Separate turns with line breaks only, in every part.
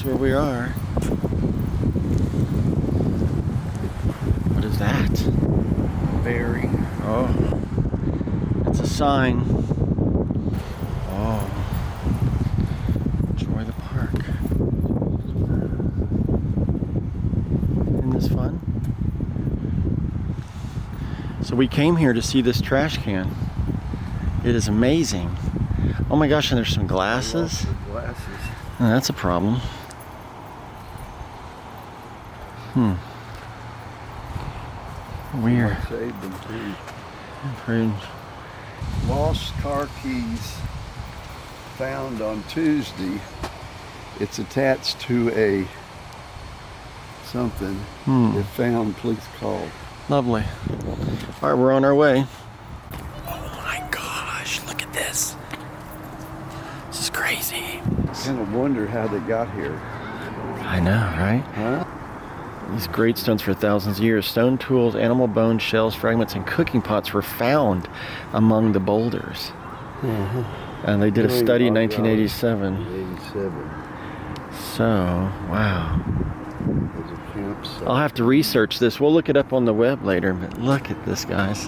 knows where we are. What is that?
Berry.
Oh, it's a sign. Oh, enjoy the park. Isn't this fun? So we came here to see this trash can. It is amazing. Oh my gosh, and there's some glasses. Oh, that's a problem. Weird.
Saved them
Pretty.
too. Lost car keys found on Tuesday. It's attached to a something. If found, please call.
Lovely. All right, we're on our way. Oh my gosh, look at this. This is crazy.
I kind of wonder how they got here.
I know, right?
Huh?
These great stones for thousands of years. Stone tools, animal bones, shells, fragments, and cooking pots were found among the boulders. And they did a study in 1987.
87.
So, wow.
There's a campsite.
I'll have to research this. We'll look it up on the web later, but look at this, guys.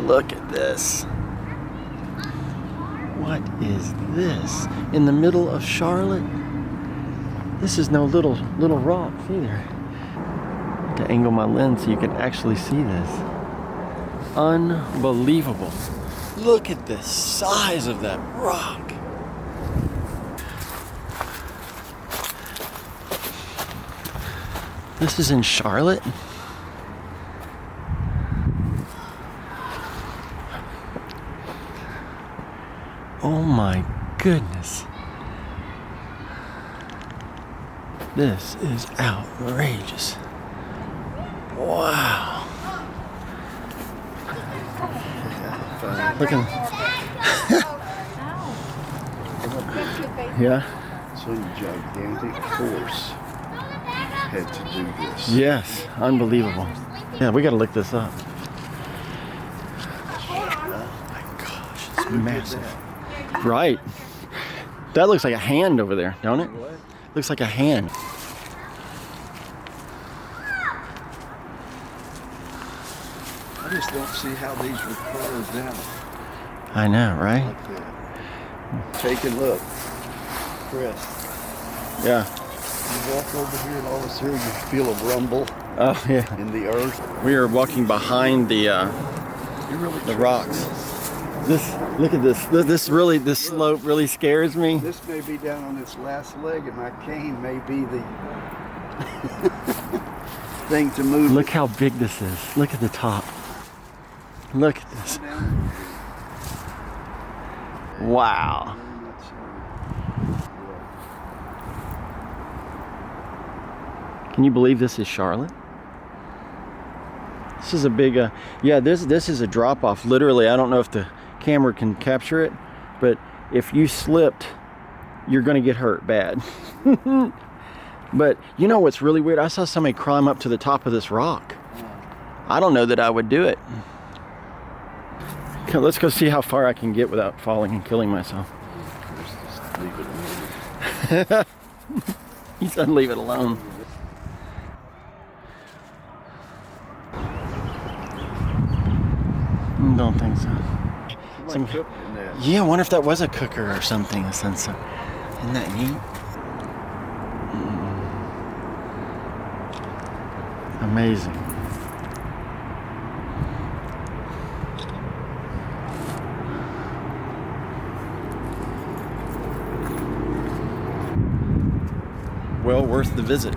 Look at this. What is this? In the middle of Charlotte? This is no little rocks either. To angle my lens so you can actually see this. Unbelievable. Look at the size of that rock. This is in Charlotte? Oh my goodness. This is outrageous. Wow. Look at Yeah.
Some gigantic force had to do this.
Yes, unbelievable. Yeah, we gotta look this up. Oh my gosh, it's massive. Right. That looks like a hand over there, don't it?
What?
Looks like a hand.
I just don't see how these were carved out
I know, right?
like that. Take a look, Chris.
Yeah.
You walk over here and all of a sudden you feel a rumble
Oh yeah.
in the earth.
We are walking behind the
You really
the
trust
rocks. Look at this. This slope really scares me.
This may be down on its last leg, and my cane may be the thing to move.
Look how big this is. Look at the top. Look at this. Wow. Can you believe this is Charlotte? This is a big, yeah, this is a drop off. Literally, I don't know if the camera can capture it, but if you slipped, you're gonna get hurt bad. But you know what's really weird? I saw somebody climb up to the top of this rock. I don't know that I would do it. Okay, let's go see how far I can get without falling and killing myself. He said leave it alone. Don't think so. Yeah, I wonder if that was a cooker or something. Isn't that neat? Amazing. Well worth the visit.